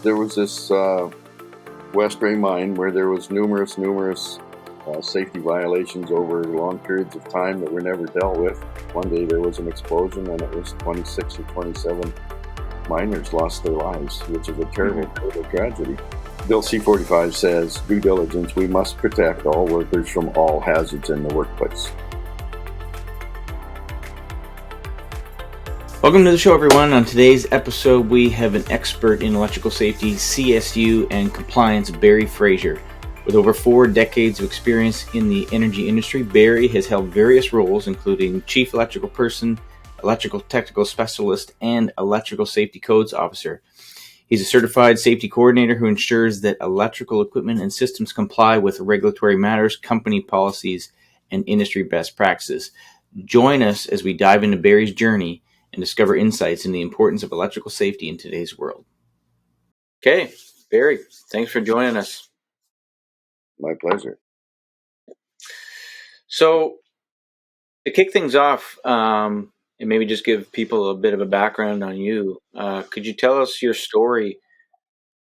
there was this West Ray mine where there was numerous safety violations over long periods of time that were never dealt with. One day there was an explosion and it was 26 or 27 miners lost their lives, which is a terrible tragedy. Bill C-45 says, due diligence, we must protect all workers from all hazards in the workplace. Welcome to the show, everyone. On today's episode, we have an expert in electrical safety, CSU, and compliance, Barry Fraser. With over 4 decades of experience in the energy industry, Barry has held various roles, including Chief Electrical Person, Electrical Technical Specialist, and Electrical Safety Codes Officer. He's a certified safety coordinator who ensures that electrical equipment and systems comply with regulatory matters, company policies, and industry best practices. Join us as we dive into Barry's journey and discover insights in the importance of electrical safety in today's world. Okay, Barry, thanks for joining us. My pleasure. So, to kick things off, and maybe just give people a bit of a background on you, could you tell us your story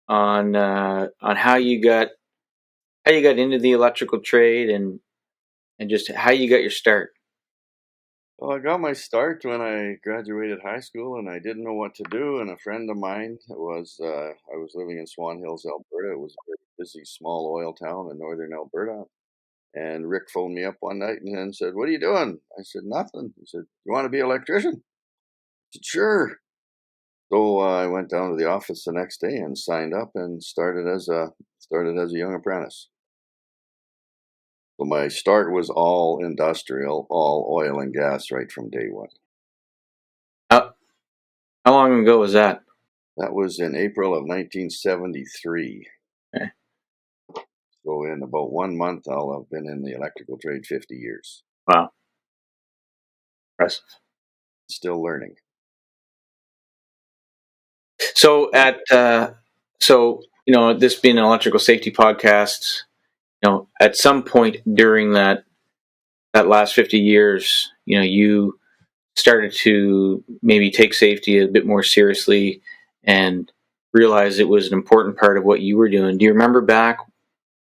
on how you got into the electrical trade and just how you got your start? Well, I got my start when I graduated high school, and I didn't know what to do. And a friend of mine I was living in Swan Hills, Alberta. It was a very busy, small oil town in northern Alberta. And Rick phoned me up one night and said, "What are you doing?" I said, "Nothing." He said, "You want to be an electrician?" I said, "Sure." So I went down to the office the next day and signed up and started as a young apprentice. So my start was all industrial, all oil and gas right from day one. How long ago was that? That was in April of 1973. Okay. So in about 1 month, I'll have been in the electrical trade 50 years. Wow. Impressive. Still learning. So this being an electrical safety podcast, at some point during that last 50 years, you started to maybe take safety a bit more seriously and realize it was an important part of what you were doing. Do you remember back,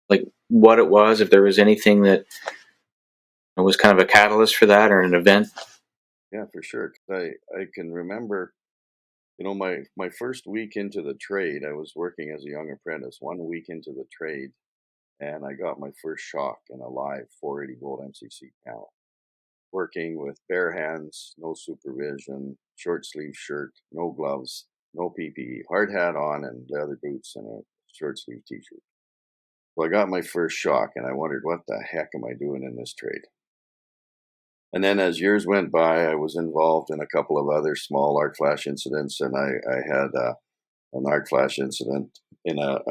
like, what it was, if there was anything that was kind of a catalyst for that or an event? Yeah, for sure. I can remember, my first week into the trade, I was working as a young apprentice, 1 week into the trade, and I got my first shock in a live 480 volt MCC panel. Working with bare hands, no supervision, short sleeve shirt, no gloves, no PPE, hard hat on and leather boots and a short sleeve t-shirt. So I got my first shock and I wondered, what the heck am I doing in this trade? And then as years went by, I was involved in a couple of other small arc flash incidents, and I had an arc flash incident in a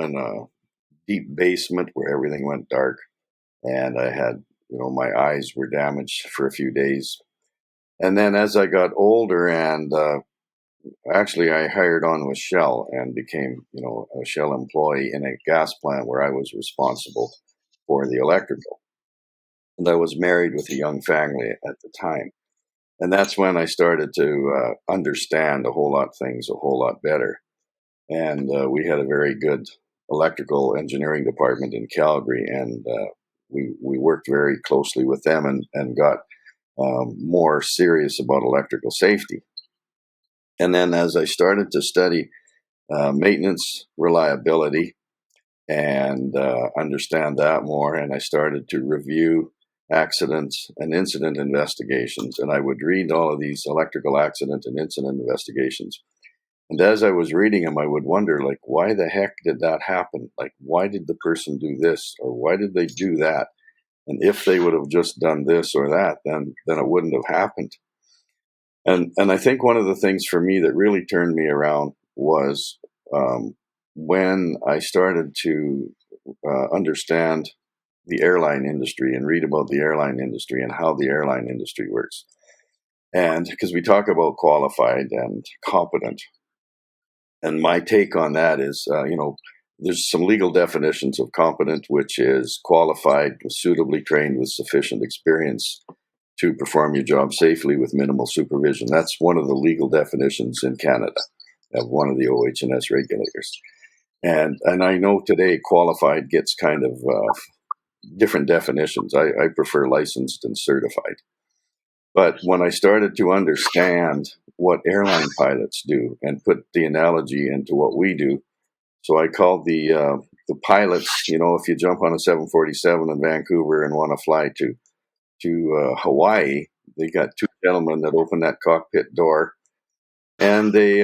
deep basement where everything went dark, and I had, my eyes were damaged for a few days. And then as I got older, and actually I hired on with Shell and became, a Shell employee in a gas plant where I was responsible for the electrical. And I was married with a young family at the time. And that's when I started to understand a whole lot of things a whole lot better. And we had a very good electrical engineering department in Calgary, and we worked very closely with them and got more serious about electrical safety. And then as I started to study maintenance reliability and understand that more, and I started to review accidents and incident investigations, and I would read all of these electrical accident and incident investigations. And as I was reading them, I would wonder, like, why the heck did that happen? Like, why did the person do this, or why did they do that? And if they would have just done this or that, then it wouldn't have happened. And I think one of the things for me that really turned me around was when I started to understand the airline industry and read about the airline industry and how the airline industry works. And because we talk about qualified and competent, and my take on that is, there's some legal definitions of competent, which is qualified, suitably trained with sufficient experience to perform your job safely with minimal supervision. That's one of the legal definitions in Canada of one of the OH&S regulators. And I know today qualified gets kind of different definitions. I prefer licensed and certified. But when I started to understand what airline pilots do and put the analogy into what we do, so I called the pilots. You know, if you jump on a 747 in Vancouver and want to fly to Hawaii, they got two gentlemen that open that cockpit door, and they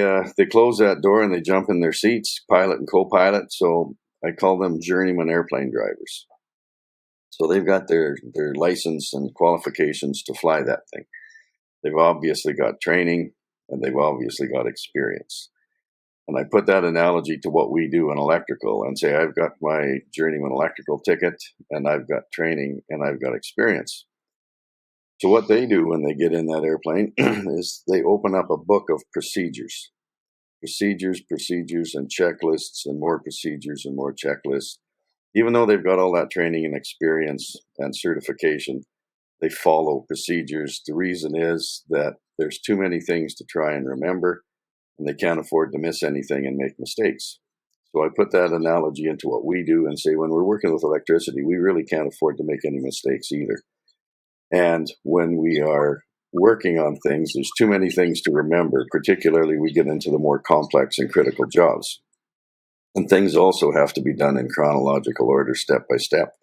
close that door and they jump in their seats, pilot and co-pilot. So I call them journeyman airplane drivers. So they've got their license and qualifications to fly that thing. They've obviously got training and they've obviously got experience. And I put that analogy to what we do in electrical and say, I've got my journeyman electrical ticket and I've got training and I've got experience. So what they do when they get in that airplane is they open up a book of procedures, procedures and checklists and more procedures and more checklists. Even though they've got all that training and experience and certification, they follow procedures. The reason is that there's too many things to try and remember, and they can't afford to miss anything and make mistakes. So I put that analogy into what we do and say, when we're working with electricity, we really can't afford to make any mistakes either. And when we are working on things, there's too many things to remember, particularly we get into the more complex and critical jobs. And things also have to be done in chronological order, step by step.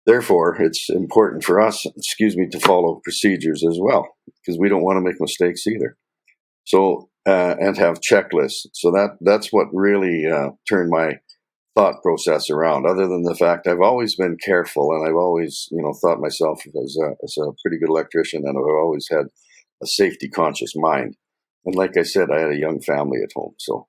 Therefore, it's important for us, to follow procedures as well, because we don't want to make mistakes either. So, and have checklists. So that's what really turned my thought process around. Other than the fact I've always been careful, and I've always, thought myself as a pretty good electrician, and I've always had a safety conscious mind. And like I said, I had a young family at home. So,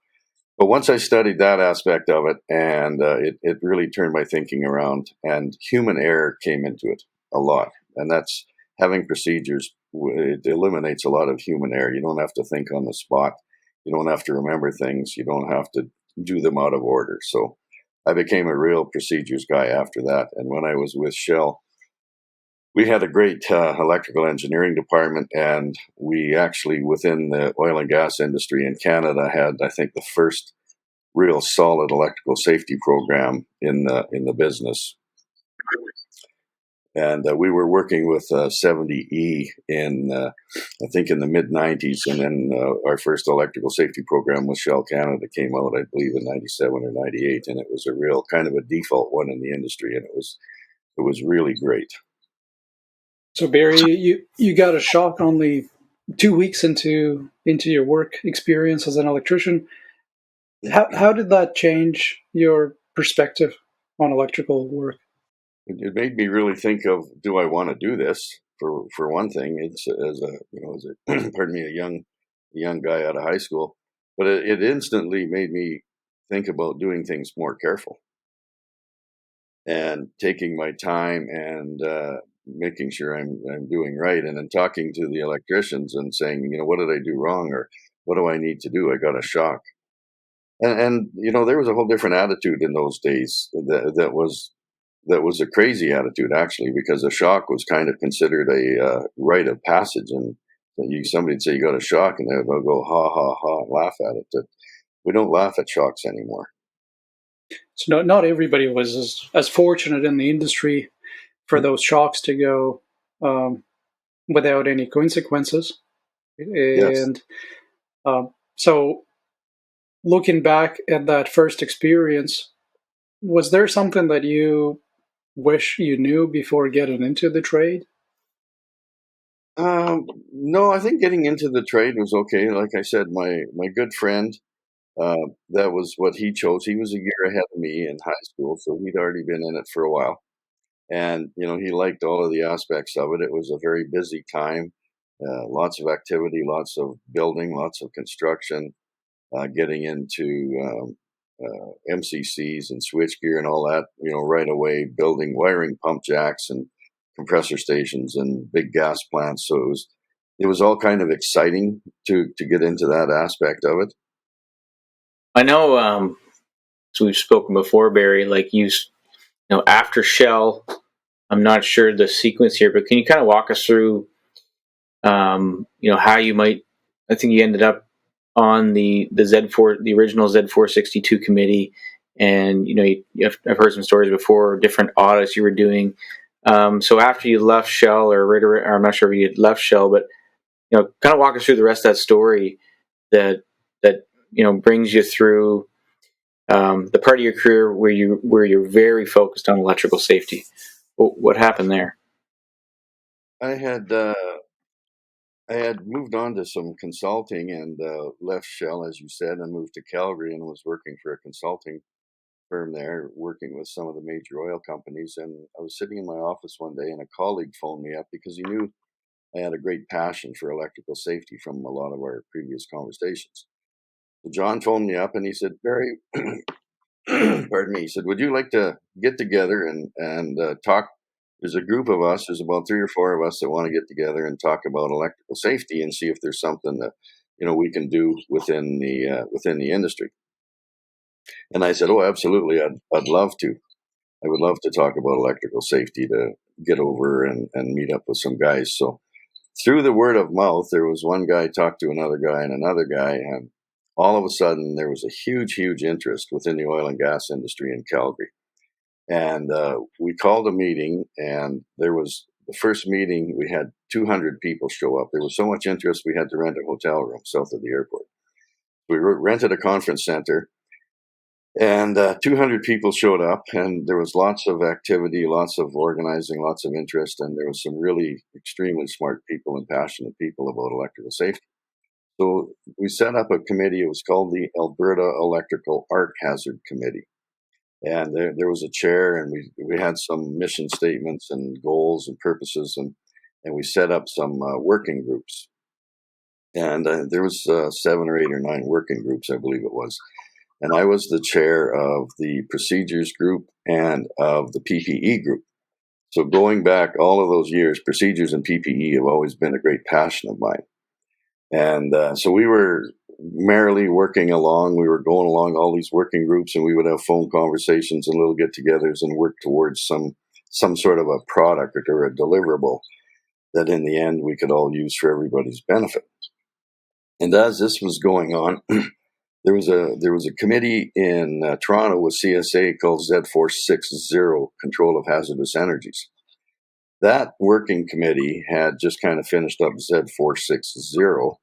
but once I studied that aspect of it, and it really turned my thinking around, and human error came into it a lot. And that's having procedures. It eliminates a lot of human error. You don't have to think on the spot. You don't have to remember things. You don't have to do them out of order. So I became a real procedures guy after that. And when I was with Shell, we had a great electrical engineering department, and we actually, within the oil and gas industry in Canada, had, I think, the first real solid electrical safety program in the business. And we were working with 70E in, I think, in the mid 90s, and then our first electrical safety program with Shell Canada came out, I believe, in 97 or 98, and it was a real kind of a default one in the industry, and it was really great. So Barry, you got a shock only 2 weeks into your work experience as an electrician. How did that change your perspective on electrical work? It made me really think of, do I want to do this? For one thing, it's pardon me, a young guy out of high school, but it instantly made me think about doing things more careful and taking my time and making sure I'm doing right, and then talking to the electricians and saying, what did I do wrong, or what do I need to do? I got a shock, and there was a whole different attitude in those days that was a crazy attitude, actually, because a shock was kind of considered a rite of passage, and somebody'd say you got a shock, and they'll go ha ha ha and laugh at it. We don't laugh at shocks anymore. So not everybody was as fortunate in the industry for those shocks to go without any consequences. Yes. And so looking back at that first experience, was there something that you wish you knew before getting into the trade? No, I think getting into the trade was okay. Like I said, my good friend, that was what he chose. He was a year ahead of me in high school, so he'd already been in it for a while. And, he liked all of the aspects of it. It was a very busy time, lots of activity, lots of building, lots of construction, getting into MCCs and switchgear and all that, right away, building, wiring pump jacks and compressor stations and big gas plants. So it was all kind of exciting to get into that aspect of it. I know, so we've spoken before, Barry, like after Shell, I'm not sure the sequence here, but can you kind of walk us through, how you might, I think you ended up on the original Z462 committee, and I've heard some stories before, different audits you were doing. So after you left Shell, or I'm not sure if you had left Shell, but kind of walk us through the rest of that story that brings you through the part of your career where you're very focused on electrical safety. What happened there? I had uh, I had moved on to some consulting and left Shell, as you said, and moved to Calgary and was working for a consulting firm there, working with some of the major oil companies. And I was sitting in my office one day, and a colleague phoned me up because he knew I had a great passion for electrical safety from a lot of our previous conversations. So John phoned me up and he said, Barry, pardon me, he said, would you like to get together and talk? There's a group of us, there's about 3 or 4 of us that want to get together and talk about electrical safety and see if there's something that we can do within the industry. And I said, oh, absolutely, I'd love to. I would love to talk about electrical safety, to get over and meet up with some guys. So through the word of mouth, there was one guy talked to another guy, and all of a sudden there was a huge interest within the oil and gas industry in Calgary. And we called a meeting, and there was the first meeting. We had 200 people show up. There was so much interest, we had to rent a hotel room south of the airport. We rented a conference center, and 200 people showed up, and there was lots of activity, lots of organizing, lots of interest, and there was some really extremely smart people and passionate people about electrical safety. So we set up a committee. It was called the Alberta Electrical Arc Hazard Committee. And there was a chair, and we had some mission statements and goals and purposes, and we set up some working groups. And there was 7 or 8 or 9 working groups, I believe it was. And I was the chair of the procedures group and of the PPE group. So going back all of those years, procedures and PPE have always been a great passion of mine. And so we were merrily working along. We were going along all these working groups, and we would have phone conversations and little get-togethers and work towards some sort of a product or a deliverable that in the end we could all use for everybody's benefit. And as this was going on, there was a committee in Toronto with CSA called Z462, Control of Hazardous Energies. That working committee had just kind of finished up Z460,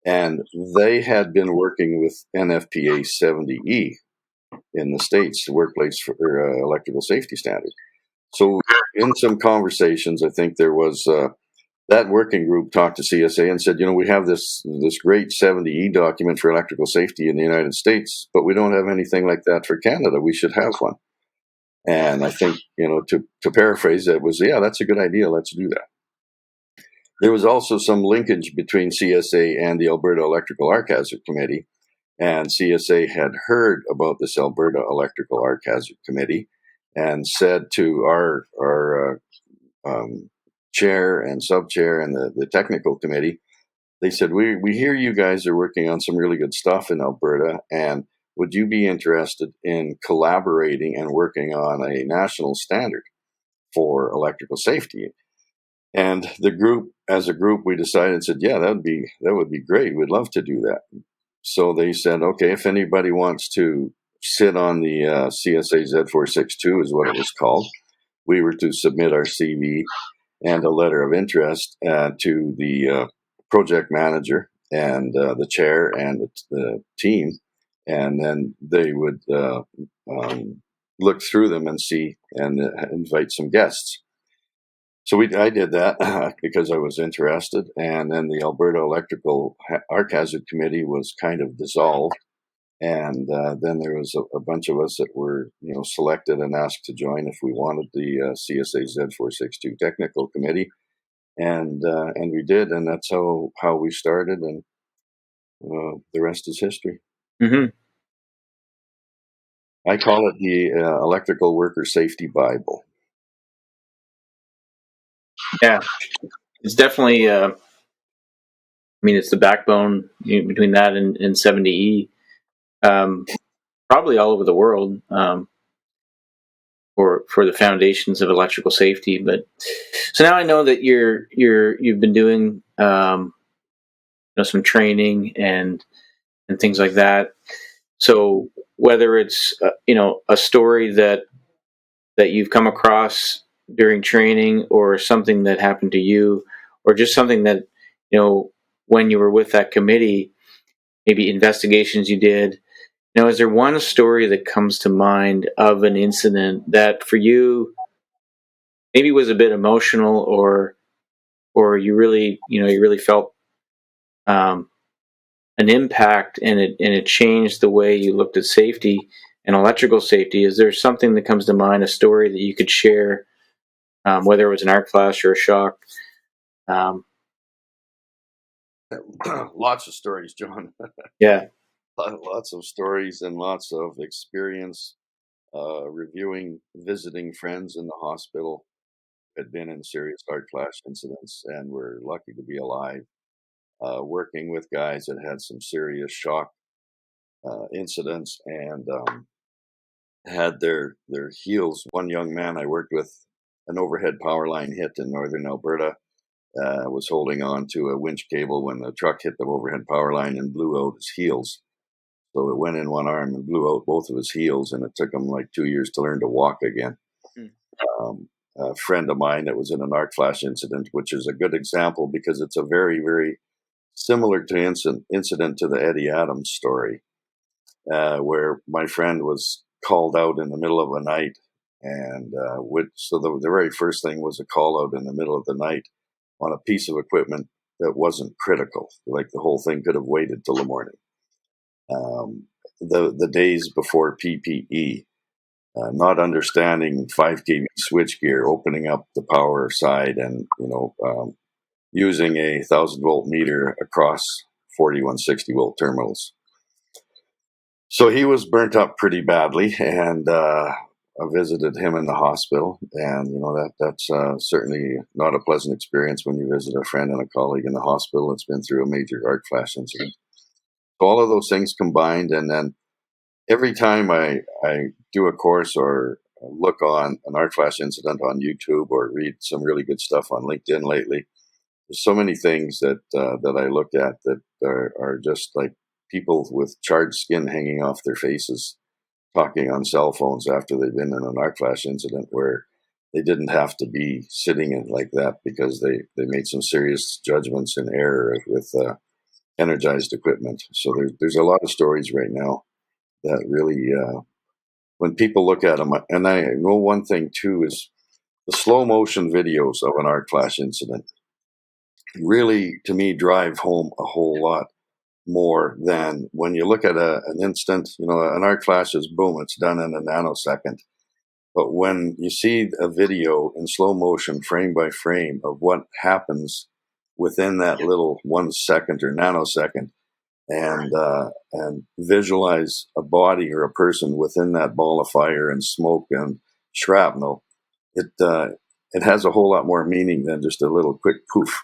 and they had been working with NFPA 70E in the States, the Workplace for Electrical Safety Standard. So in some conversations, I think there was that working group talked to CSA and said, we have this great 70E document for electrical safety in the United States, but we don't have anything like that for Canada. We should have one. And I think, to paraphrase, that was, yeah, that's a good idea. Let's do that. There was also some linkage between CSA and the Alberta Electrical Arc Hazard Committee. And CSA had heard about this Alberta Electrical Arc Hazard Committee and said to our chair and sub-chair and the technical committee, they said, we hear you guys are working on some really good stuff in Alberta, and would you be interested in collaborating and working on a national standard for electrical safety? And the group, as a group, we decided, said, yeah, that would be great. We'd love to do that. So they said, okay, if anybody wants to sit on the CSA Z462 is what it was called, we were to submit our CV and a letter of interest to the project manager and the chair and the team, and then they would look through them and see and invite some guests. So I did that because I was interested, and then the Alberta Electrical Arc Hazard Committee was kind of dissolved, and then there was a bunch of us that were selected and asked to join if we wanted the CSA Z462 Technical Committee, and we did, and that's how we started, and the rest is history. Mm-hmm. I call it the Electrical Worker Safety Bible. Yeah, it's definitely. It's the backbone between that and 70E, probably all over the world, for the foundations of electrical safety. But so now I know that you've been doing some training and things like that. So whether it's a story that you've come across during training, or something that happened to you, or just something that when you were with that committee, maybe investigations you did. Is there one story that comes to mind of an incident that for you maybe was a bit emotional, or you really felt um, an impact, and it changed the way you looked at safety and electrical safety? Is there something that comes to mind, a story that you could share, whether it was an art class or a shock? Um, Lots of stories, John. yeah. Lots of stories and lots of experience reviewing, visiting friends in the hospital who had been in serious art class incidents and were lucky to be alive. Working with guys that had some serious shock incidents and had their heels. One young man I worked with, an overhead power line hit in northern Alberta. Was holding on to a winch cable when the truck hit the overhead power line and blew out his heels. So it went in one arm and blew out both of his heels, and it took him like 2 years to learn to walk again. Hmm. A friend of mine that was in an arc flash incident, which is a good example because it's a very, very similar to incident to the Eddie Adams story, where my friend was called out in the middle of the night. And so the very first thing was a call out in the middle of the night on a piece of equipment that wasn't critical. Like the whole thing could have waited till the morning. The days before PPE, not understanding 5 kV switchgear, opening up the power side, and using a 1,000-volt meter across 4160-volt terminals. So he was burnt up pretty badly, and I visited him in the hospital, and that's certainly not a pleasant experience when you visit a friend and a colleague in the hospital that's been through a major arc flash incident. All of those things combined, and then every time I do a course or look on an arc flash incident on YouTube or read some really good stuff on LinkedIn lately, there's so many things that I look at that are just like people with charred skin hanging off their faces, talking on cell phones after they've been in an arc flash incident where they didn't have to be sitting in like that because they made some serious judgments in error with energized equipment. So there's a lot of stories right now that really, when people look at them, and I know one thing too is the slow motion videos of an arc flash incident really, to me, drive home a whole lot more than when you look at an instant. An arc flash is boom, it's done in a nanosecond. But when you see a video in slow motion, frame by frame, of what happens within that little 1 second or nanosecond, and visualize a body or a person within that ball of fire and smoke and shrapnel, it has a whole lot more meaning than just a little quick poof.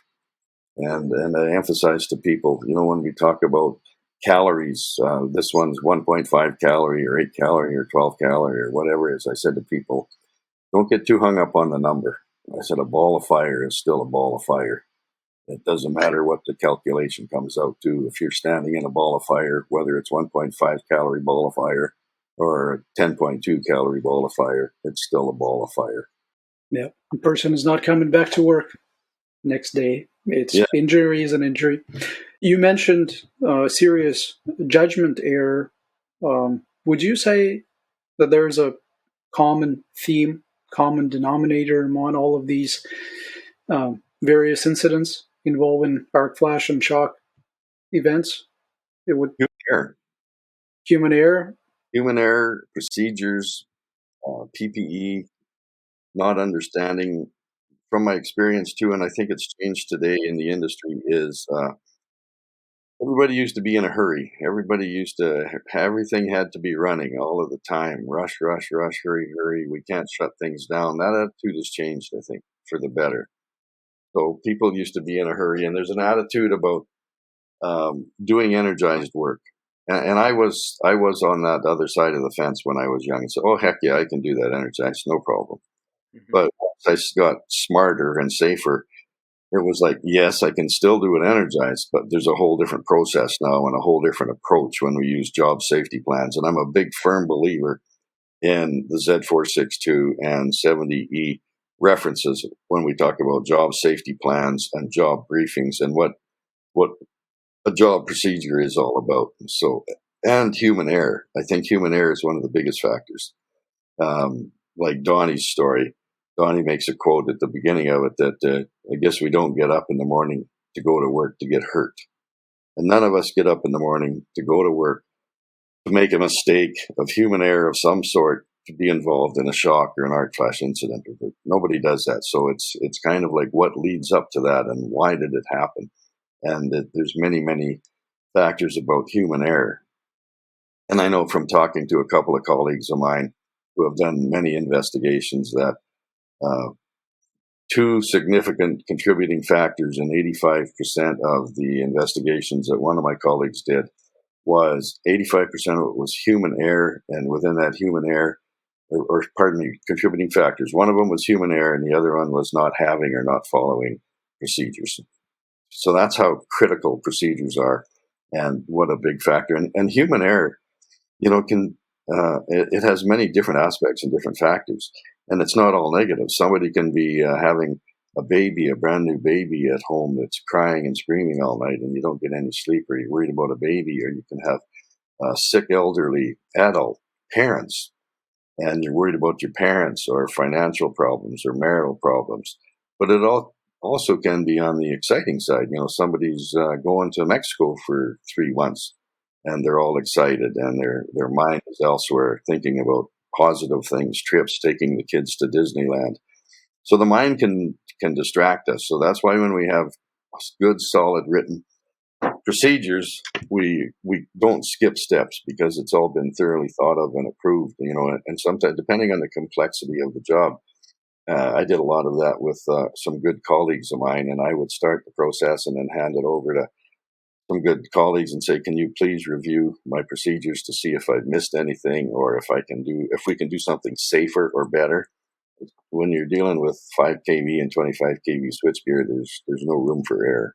And I emphasize to people, when we talk about calories, this one's 1.5 calorie or 8 calorie or 12 calorie or whatever it is. I said to people, don't get too hung up on the number. I said a ball of fire is still a ball of fire. It doesn't matter what the calculation comes out to. If you're standing in a ball of fire, whether it's 1.5 calorie ball of fire or a 10.2 calorie ball of fire, it's still a ball of fire. Yeah, the person is not coming back to work next day. It's Injury is an injury. You mentioned serious judgment error. Would you say that there's a common theme, common denominator among all of these various incidents involving arc flash and shock events? It would Human error. Human error, Procedures, PPE, not understanding. From my experience too, and I think it's changed today in the industry, is everybody used to be in a hurry. Everybody used to, everything had to be running all of the time. Rush, rush, rush, hurry, hurry. We can't shut things down. That attitude has changed, I think, for the better. So people used to be in a hurry, and there's an attitude about doing energized work. And I was on that other side of the fence when I was young and said, oh, heck yeah, I can do that energized, no problem. Mm-hmm. But I got smarter and safer. it was like, yes, I can still do it energized, but there's a whole different process now and a whole different approach when we use job safety plans. And I'm a big firm believer in the Z462 and 70E references when we talk about job safety plans and job briefings and what a job procedure is all about. So, and human error. I think human error is one of the biggest factors. Like Donnie's story, Donnie makes a quote at the beginning of it that I guess we don't get up in the morning to go to work to get hurt. And none of us get up in the morning to go to work to make a mistake of human error of some sort to be involved in a shock or an arc flash incident. Nobody does that. So it's kind of like what leads up to that and why did it happen? And there's many factors about human error. And I know from talking to a couple of colleagues of mine who have done many investigations that two significant contributing factors in 85% of the investigations that one of my colleagues did was 85% of it was human error, and within that human error, or pardon me, contributing factors. One of them was human error, and the other one was not having or not following procedures. So that's how critical procedures are, and what a big factor. And human error, can it has many different aspects and different factors, and it's not all negative. Somebody can be having a brand new baby at home that's crying and screaming all night, and you don't get any sleep, or you're worried about a baby, or you can have sick elderly adult parents, and you're worried about your parents, or financial problems, or marital problems. But it also can be on the exciting side. Somebody's going to Mexico for 3 months, and they're all excited, and their mind is elsewhere, thinking about positive things, trips, taking the kids to Disneyland. So the mind can distract us. So that's why when we have good, solid written procedures, we don't skip steps, because it's all been thoroughly thought of and approved. And sometimes, depending on the complexity of the job, I did a lot of that with some good colleagues of mine, and I would start the process and then hand it over to some good colleagues and say, can you please review my procedures to see if I've missed anything, or if we can do something safer or better. When you're dealing with 5 kV and 25 kV switchgear, there's no room for error.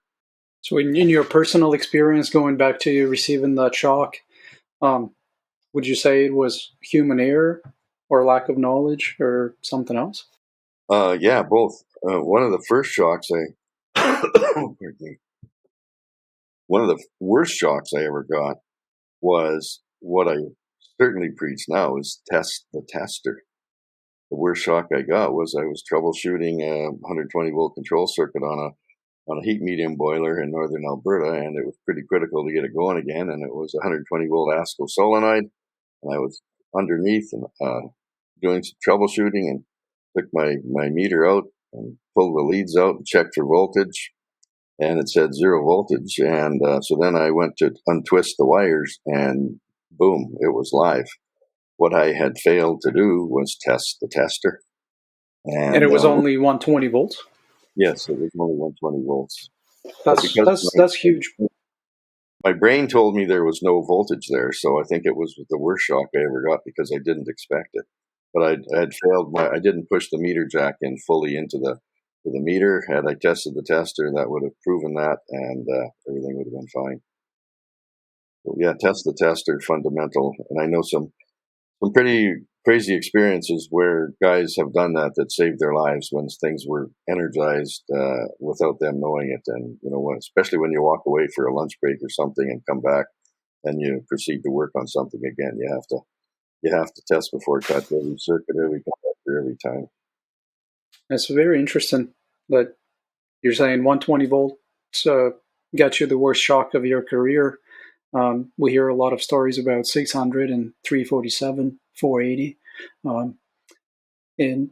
So in your personal experience, going back to receiving that shock, would you say it was human error or lack of knowledge or something else? Yeah, both. One of the first shocks pardon me. One of the worst shocks I ever got was what I certainly preach now is test the tester. The worst shock I got was I was troubleshooting a 120 volt control circuit on a heat medium boiler in northern Alberta, and it was pretty critical to get it going again. And it was a 120 volt ASCO solenoid, and I was underneath and doing some troubleshooting, and took my meter out and pulled the leads out and checked for voltage, and it said 0 voltage. And so then I went to untwist the wires, and boom, it was live. What I had failed to do was test the tester. And it was only 120 volts? Yes, it was only 120 volts. That's huge. My brain told me there was no voltage there, so I think it was the worst shock I ever got, because I didn't expect it. But I had failed. I didn't push the meter jack in fully into the meter. Had I tested the tester, that would have proven that, and everything would have been fine. So yeah, test the tester, fundamental. And I know some pretty crazy experiences where guys have done that saved their lives when things were energized without them knowing it. And especially when you walk away for a lunch break or something and come back and you proceed to work on something again, you have to test before touch every circuit, every conductor, every time. That's very interesting. But you're saying 120 volts got you the worst shock of your career. We hear a lot of stories about 600 and 347, 480. And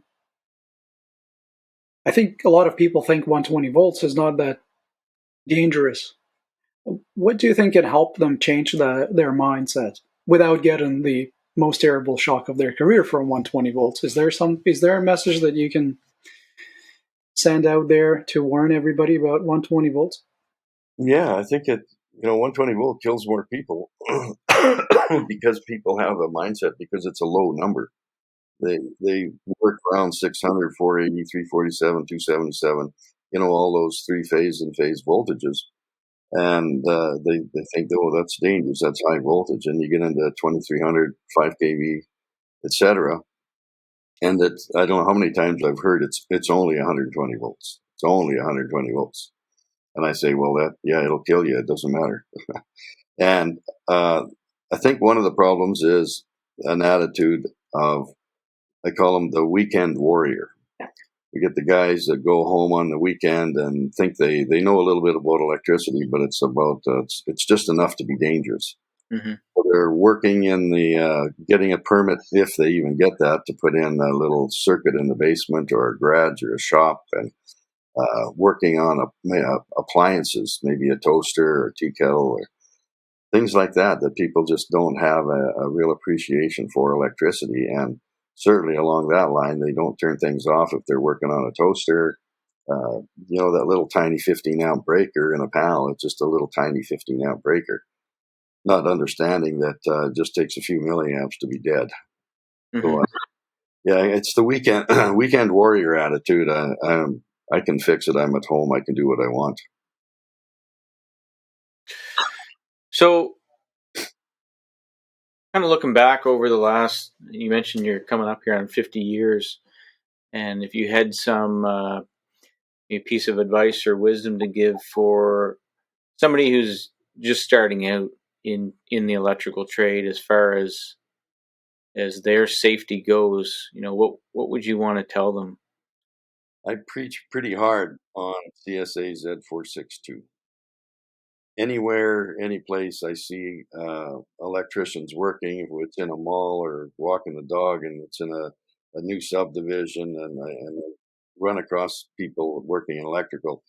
I think a lot of people think 120 volts is not that dangerous. What do you think can help them change their mindset without getting the most terrible shock of their career from 120 volts? Is there a message that you can send out there to warn everybody about 120 volts? Yeah, I think 120 volt kills more people because people have a mindset, because it's a low number. They work around 600, 480, 347, 277. all those three-phase and phase voltages. And they think, oh, that's dangerous, that's high voltage. And you get into 2300, 5 kV, etc. And I don't know how many times I've heard it's only 120 volts. It's only 120 volts. And I say, well, it'll kill you. It doesn't matter. And I think one of the problems is an attitude of, I call them the weekend warrior. We get the guys that go home on the weekend and think they know a little bit about electricity, but it's just enough to be dangerous. Mm-hmm. So they're working in the getting a permit, if they even get that, to put in a little circuit in the basement or a garage or a shop, and working on appliances, maybe a toaster or tea kettle or things like that people just don't have a real appreciation for electricity. And certainly along that line, they don't turn things off if they're working on a toaster. That little tiny 15 amp breaker in a panel, it's just a little tiny 15 amp breaker, not understanding that it just takes a few milliamps to be dead. Mm-hmm. So, yeah, it's the weekend warrior attitude. I can fix it. I'm at home. I can do what I want. So, kind of looking back over the last, you mentioned you're coming up here on 50 years, and if you had some a piece of advice or wisdom to give for somebody who's just starting out in the electrical trade, as far as their safety goes, what would you want to tell them? I preach pretty hard on CSA Z462. Anywhere, any place I see electricians working, if it's in a mall or walking the dog and it's in a new subdivision, and I run across people working in electrical,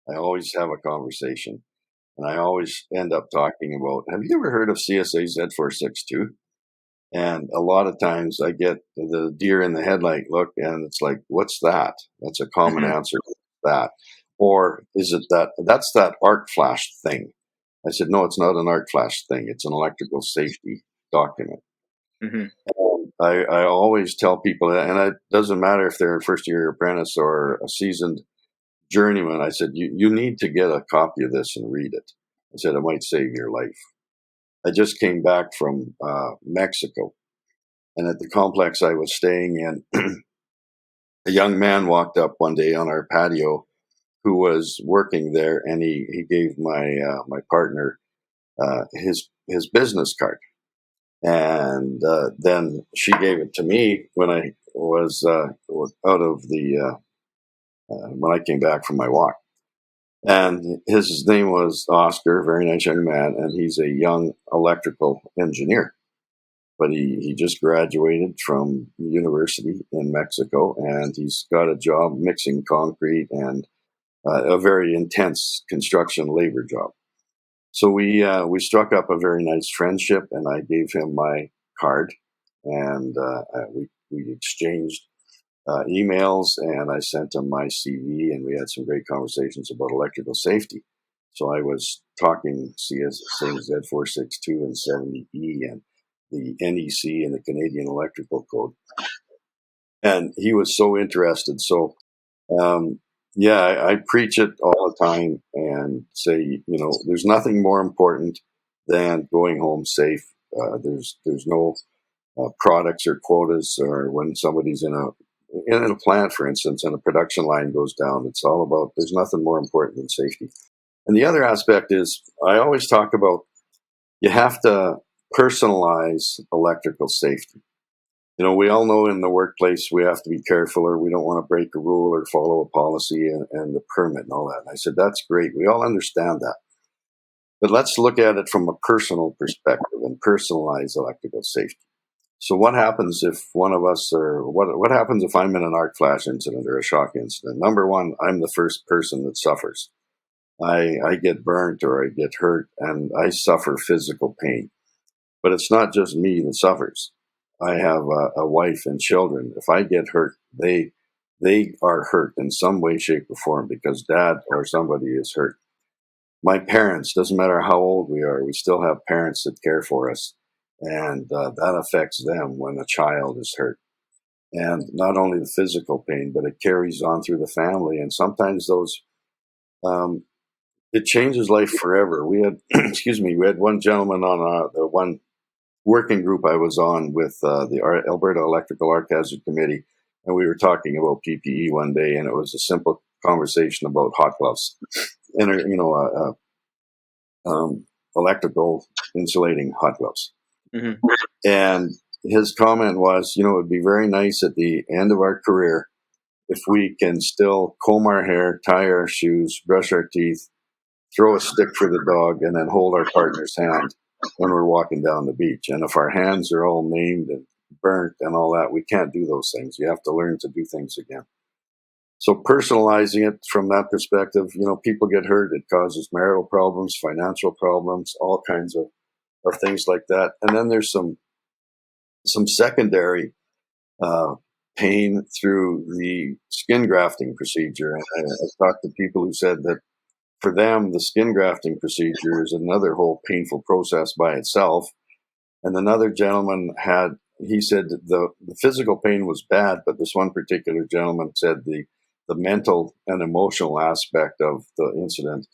I always have a conversation. And I always end up talking about, have you ever heard of CSA Z462? And a lot of times I get the deer in the headlight look, and it's like, what's that? That's a common Mm-hmm. answer to that. Or is it that's that arc flash thing? I said, no, it's not an arc flash thing. It's an electrical safety document. Mm-hmm. I always tell people that, and it doesn't matter if they're a first year apprentice or a seasoned journeyman. I said, you need to get a copy of this and read it. I said, it might save your life. I just came back from Mexico, and at the complex I was staying in, a young man walked up one day on our patio who was working there, and he gave my partner his business card, and then she gave it to me when I was out of the when I came back from my walk. And his name was Oscar, very nice young man, and he's a young electrical engineer. But he just graduated from university in Mexico, and he's got a job mixing concrete and a very intense construction labor job. So we struck up a very nice friendship, and I gave him my card, and we exchanged emails, and I sent him my CV, and we had some great conversations about electrical safety. So I was talking CSA Z462 and 70E and the NEC and the Canadian Electrical Code, and he was so interested. So yeah, I preach it all the time and say, there's nothing more important than going home safe. There's no products or quotas, or when somebody's in a plant, for instance, and a production line goes down. It's all about, there's nothing more important than safety. And the other aspect is, I always talk about, you have to personalize electrical safety. We all know in the workplace we have to be careful, or we don't want to break a rule or follow a policy and the permit and all that. And I said, that's great. We all understand that. But let's look at it from a personal perspective and personalize electrical safety. So what happens if one of us, or what happens if I'm in an arc flash incident or a shock incident? Number one, I'm the first person that suffers. I get burnt or I get hurt, and I suffer physical pain. But it's not just me that suffers. I have a wife and children. If I get hurt, they are hurt in some way, shape, or form because dad or somebody is hurt. My parents, doesn't matter how old we are, we still have parents that care for us. And that affects them when a child is hurt. And not only the physical pain, but it carries on through the family. And sometimes those it changes life forever. We had, excuse me, we had one gentleman on the one working group I was on with the Alberta Electrical Arc Hazard Committee, and we were talking about PPE one day, and it was a simple conversation about hot gloves and electrical insulating hot gloves. Mm-hmm. And his comment was, it would be very nice at the end of our career if we can still comb our hair, tie our shoes, brush our teeth, throw a stick for the dog, and then hold our partner's hand when we're walking down the beach. And if our hands are all maimed and burnt and all that, we can't do those things. You have to learn to do things again. So personalizing it from that perspective, people get hurt. It causes marital problems, financial problems, all kinds of things like that. And then there's some secondary pain through the skin grafting procedure. And I've talked to people who said that for them, the skin grafting procedure is another whole painful process by itself. And another gentleman he said the physical pain was bad, but this one particular gentleman said the mental and emotional aspect of the incident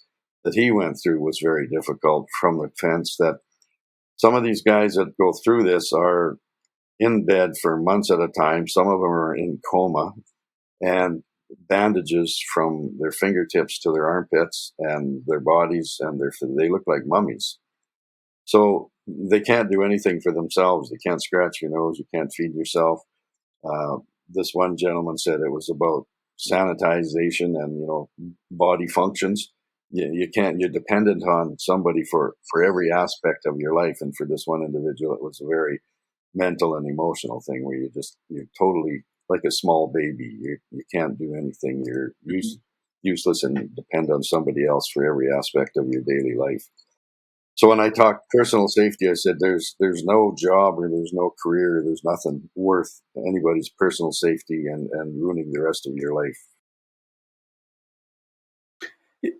that he went through was very difficult, from the sense that some of these guys that go through this are in bed for months at a time. Some of them are in coma, and bandages from their fingertips to their armpits and their bodies, and they look like mummies. So they can't do anything for themselves. They can't scratch your nose. You can't feed yourself. This one gentleman said it was about sanitization and body functions. You can't. You're dependent on somebody for every aspect of your life. And for this one individual, it was a very mental and emotional thing where you're totally like a small baby. You can't do anything. You're useless and depend on somebody else for every aspect of your daily life. So when I talk personal safety, I said there's no job or there's no career, there's nothing worth anybody's personal safety and ruining the rest of your life.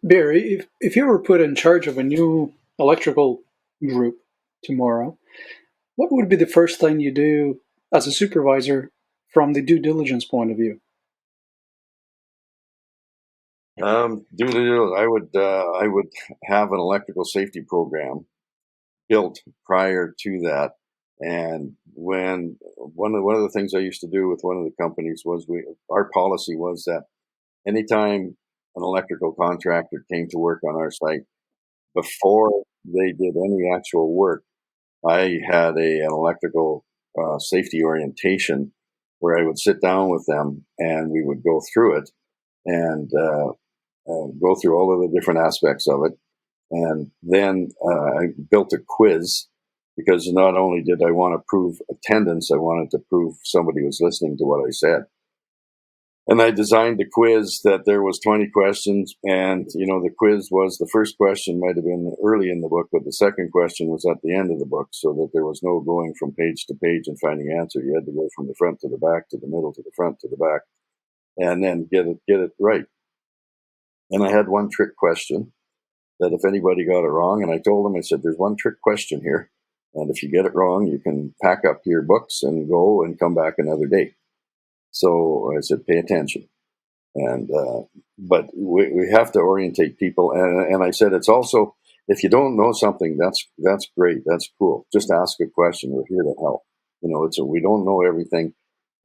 Barry, if you were put in charge of a new electrical group tomorrow, what would be the first thing you do as a supervisor from the due diligence point of view? I would have an electrical safety program built prior to that. And when one of the things I used to do with one of the companies was our policy was that anytime an electrical contractor came to work on our site, before they did any actual work, I had an electrical safety orientation where I would sit down with them and we would go through it and go through all of the different aspects of it. And then I built a quiz, because not only did I want to prove attendance, I wanted to prove somebody was listening to what I said. And I designed the quiz that there was 20 questions, and the quiz was, the first question might have been early in the book, but the second question was at the end of the book, so that there was no going from page to page and finding answer. You had to go from the front to the back, to the middle, to the front, to the back, and then get it right. And I had one trick question that if anybody got it wrong, and I told them, I said, there's one trick question here, and if you get it wrong, you can pack up your books and go and come back another day. So I said, pay attention. And but we have to orientate people. And I said, it's also, if you don't know something, that's great, that's cool. Just ask a question. We're here to help. We don't know everything,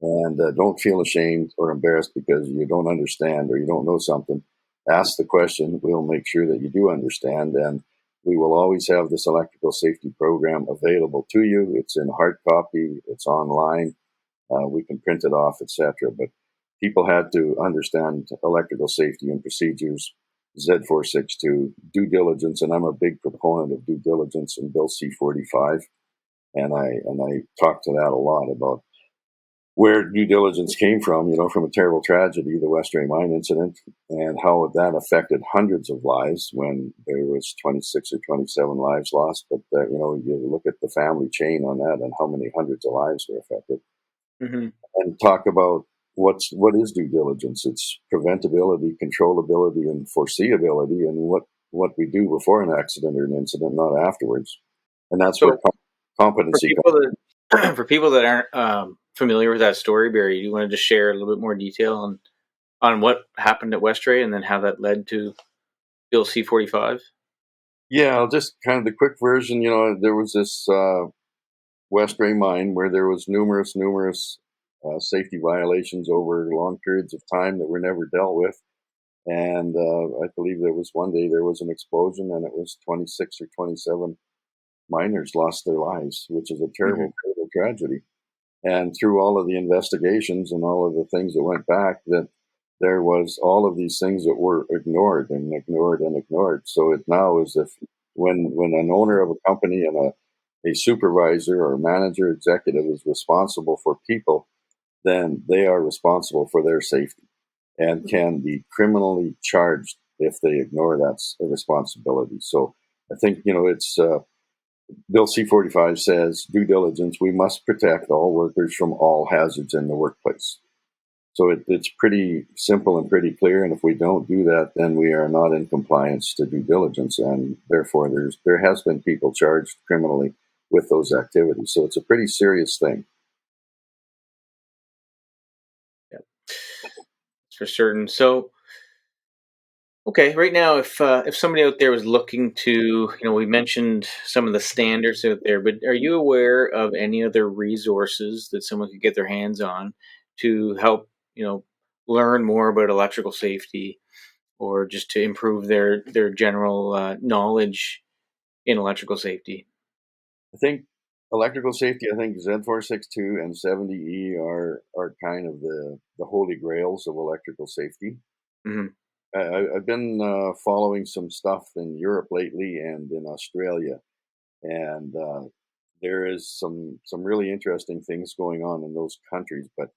and don't feel ashamed or embarrassed because you don't understand or you don't know something. Ask the question. We'll make sure that you do understand, and we will always have this electrical safety program available to you. It's in hard copy. It's online. We can print it off, etc. But people had to understand electrical safety and procedures, Z462, due diligence, and I'm a big proponent of due diligence in Bill C-45, and I talk to that a lot about where due diligence came from, from a terrible tragedy, the West Ray mine incident, and how that affected hundreds of lives when there was 26 or 27 lives lost. But, you look at the family chain on that and how many hundreds of lives were affected. Mm-hmm. And talk about what is due diligence. It's preventability, controllability, and foreseeability, and what we do before an accident or an incident, not afterwards. And that's where competency comes. For people that aren't familiar with that story, Barry, you want to just share a little bit more detail on what happened at West Ray and then how that led to Bill C-45? Yeah, I'll just kind of the quick version. There was this West Ray mine where there was numerous safety violations over long periods of time that were never dealt with. And I believe there was one day there was an explosion, and it was 26 or 27 miners lost their lives, which is a Hmm. terrible, terrible tragedy. And through all of the investigations and all of the things that went back, that there was all of these things that were ignored and ignored and ignored. So it now is if when an owner of a company and a supervisor or manager executive is responsible for people, then they are responsible for their safety and can be criminally charged if they ignore that responsibility. So I think, it's Bill C-45 says due diligence, we must protect all workers from all hazards in the workplace. So it's pretty simple and pretty clear. And if we don't do that, then we are not in compliance to due diligence. And therefore, there has been people charged criminally with those activities. So it's a pretty serious thing. Yeah, for certain. So, okay, right now, if somebody out there was looking to, we mentioned some of the standards out there, but are you aware of any other resources that someone could get their hands on to help, learn more about electrical safety, or just to improve their general knowledge in electrical safety? I think electrical safety, I think Z462 and 70E are kind of the holy grails of electrical safety. Hmm. I've been following some stuff in Europe lately and in Australia, and there is some really interesting things going on in those countries. But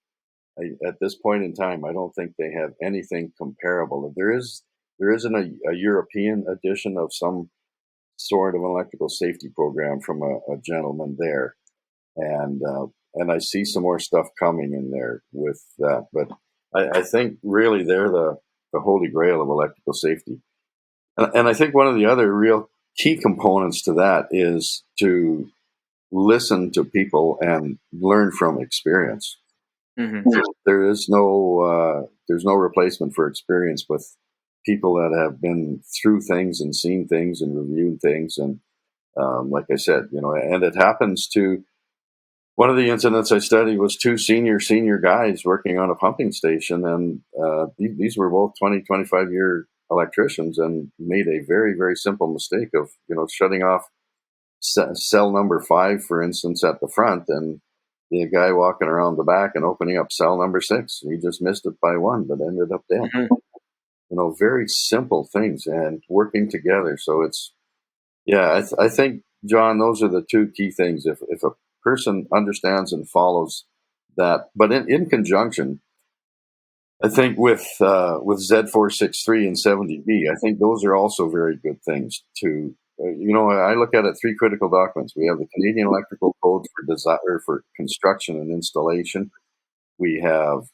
at this point in time, I don't think they have anything comparable. There isn't a European edition of some sort of electrical safety program from a gentleman there, and I see some more stuff coming in there with that. But I think really they're the holy grail of electrical safety. And I think one of the other real key components to that is to listen to people and learn from experience. Hmm. There's no replacement for experience with people that have been through things and seen things and reviewed things. And like I said, and it happens to one of the incidents I studied was two senior guys working on a pumping station, and these were both 25-year electricians, and made a very, very simple mistake of shutting off cell number 5, for instance, at the front, and the guy walking around the back and opening up cell number 6. He just missed it by one, but ended up dead. Hmm. Very simple things and working together. So yeah, I think, John, those are the two key things. If a person understands and follows that, but in conjunction, I think with Z463 and 70B, I think those are also very good things to. I look at it three critical documents. We have the Canadian Electrical Code for design or for construction and installation. We have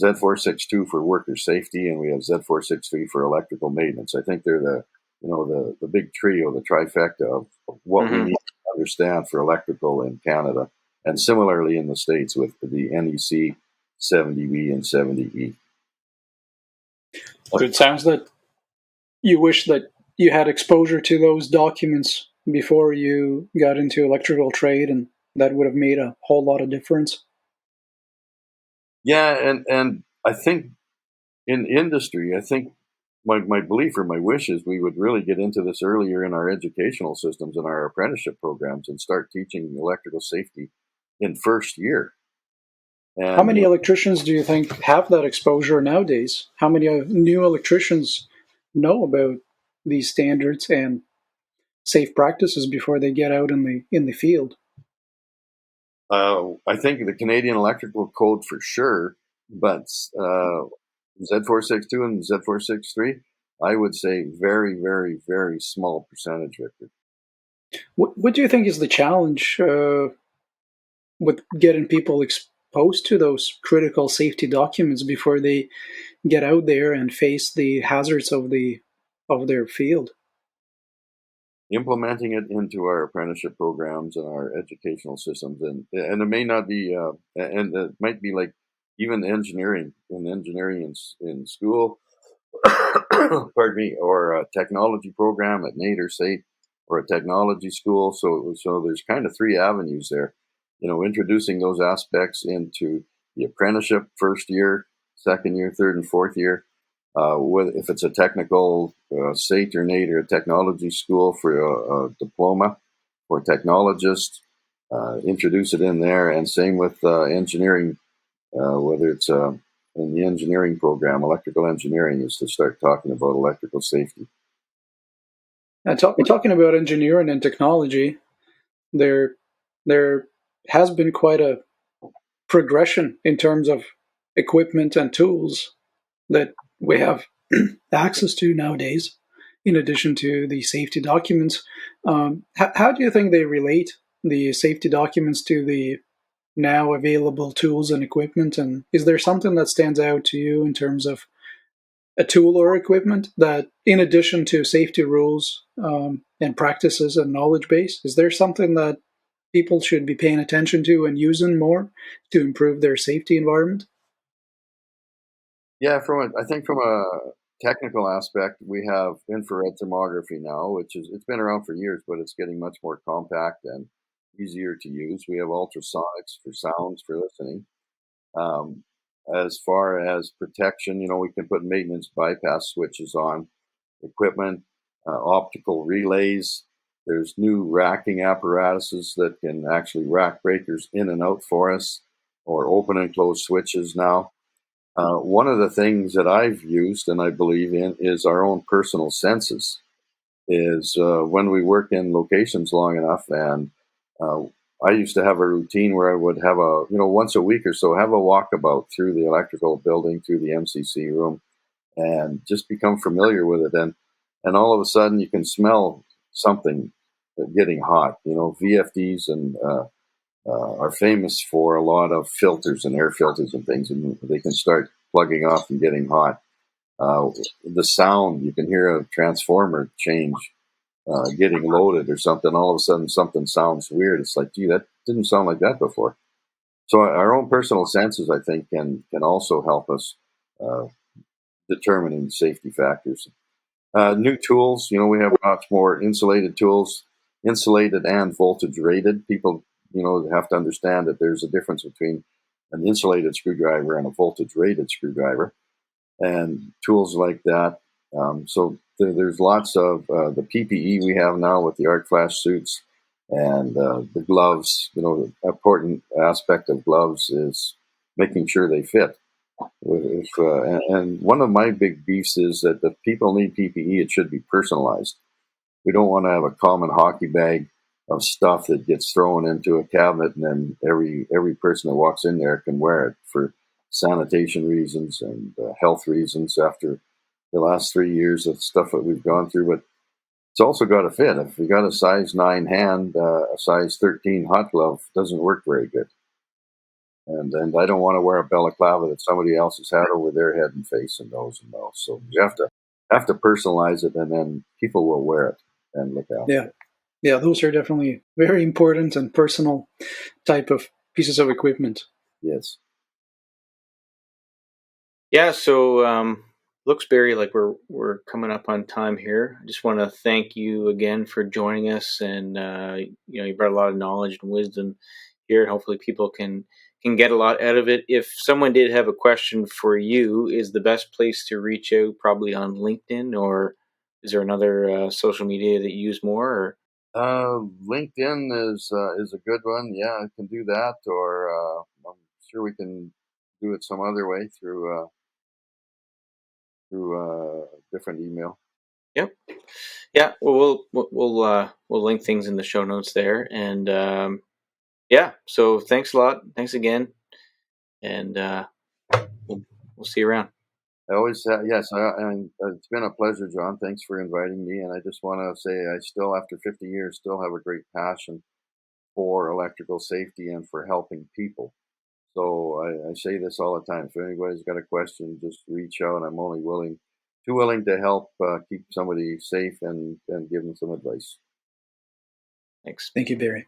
Z462 for worker safety, and we have Z463 for electrical maintenance. I think they're the big trio, the trifecta of what we Hmm. need to understand for electrical in Canada, and similarly in the States with the NEC 70B and 70E. So it sounds that you wish that you had exposure to those documents before you got into electrical trade, and that would have made a whole lot of difference. Yeah, and I think in industry, I think my belief or my wish is we would really get into this earlier in our educational systems and our apprenticeship programs and start teaching electrical safety in first year. How And many electricians do you think have that exposure nowadays? How many new electricians know about these standards and safe practices before they get out in the field? I think the Canadian Electrical Code for sure, but Z462 and Z463, I would say very, very, very small percentage, Victor. What do you think is the challenge with getting people exposed to those critical safety documents before they get out there and face the hazards of their field? Implementing it into our apprenticeship programs and our educational systems, and it may not be, and it might be like even engineering in school. pardon me, or a technology program at NAIT or SAIT, or a technology school. So there's kind of three avenues there. Introducing those aspects into the apprenticeship first year, second year, third and fourth year. If it's a technical SAIT or NAIT or a technology school for a diploma for technologists, introduce it in there. And same with engineering, whether it's in the engineering program, electrical engineering, is to start talking about electrical safety. Talking about engineering and technology, there has been quite a progression in terms of equipment and tools that we have access to nowadays, in addition to the safety documents. How do you think they relate, the safety documents, to the now available tools and equipment? And is there something that stands out to you in terms of a tool or equipment that, in addition to safety rules and practices and knowledge base, is there something that people should be paying attention to and using more to improve their safety environment? Yeah, I think from a technical aspect, we have infrared thermography now, it's been around for years, but it's getting much more compact and easier to use. We have ultrasonics for sounds for listening. Um, as far as protection, we can put maintenance bypass switches on equipment, optical relays. There's new racking apparatuses that can actually rack breakers in and out for us, or open and close switches now. One of the things that I've used and I believe in is our own personal senses. Is when we work in locations long enough, and uh, I used to have a routine where I would have once a week or so, have a walkabout through the electrical building, through the MCC room, and just become familiar with it. And all of a sudden, you can smell something getting hot. VFDs and are famous for a lot of filters and air filters and things, and they can start plugging off and getting hot. The sound, you can hear a transformer change, getting loaded or something. All of a sudden, something sounds weird. It's like, gee, that didn't sound like that before. So our own personal senses, I think, can also help us uh, determining safety factors. New tools, we have much more insulated tools, insulated and voltage rated. People, have to understand that there's a difference between an insulated screwdriver and a voltage rated screwdriver, and tools like that. There's lots of the PPE we have now with the arc flash suits and the gloves. The important aspect of gloves is making sure they fit. And one of my big beefs is that if people need PPE, it should be personalized. We don't want to have a common hockey bag of stuff that gets thrown into a cabinet, and then every person that walks in there can wear it for sanitation reasons and health reasons after the last 3 years of stuff that we've gone through. But it's also got to fit. If you got a size 9 hand, a size 13 hot glove doesn't work very good. And I don't want to wear a balaclava that somebody else has had over their head and face and nose and mouth. So you have to personalize it, and then people will wear it and look after Yeah. it. Yeah, those are definitely very important and personal type of pieces of equipment. Yes. Yeah, so looks, Barry, like we're coming up on time here. I just want to thank you again for joining us, and you brought a lot of knowledge and wisdom here, and hopefully people can get a lot out of it. If someone did have a question for you, is the best place to reach out probably on LinkedIn, or is there another social media that you use more? Or? LinkedIn is a good one. Yeah, I can do that, or I'm sure we can do it some other way through different email. Yep. Yeah. Well, we'll link things in the show notes there, and yeah. So thanks a lot. Thanks again, and we'll see you around. I always yes, and it's been a pleasure, John. Thanks for inviting me. And I just want to say, I still, after 50 years, still have a great passion for electrical safety and for helping people. So I say this all the time. If anybody's got a question, just reach out. I'm only too willing to help keep somebody safe and give them some advice. Thanks. Thank you, Barry.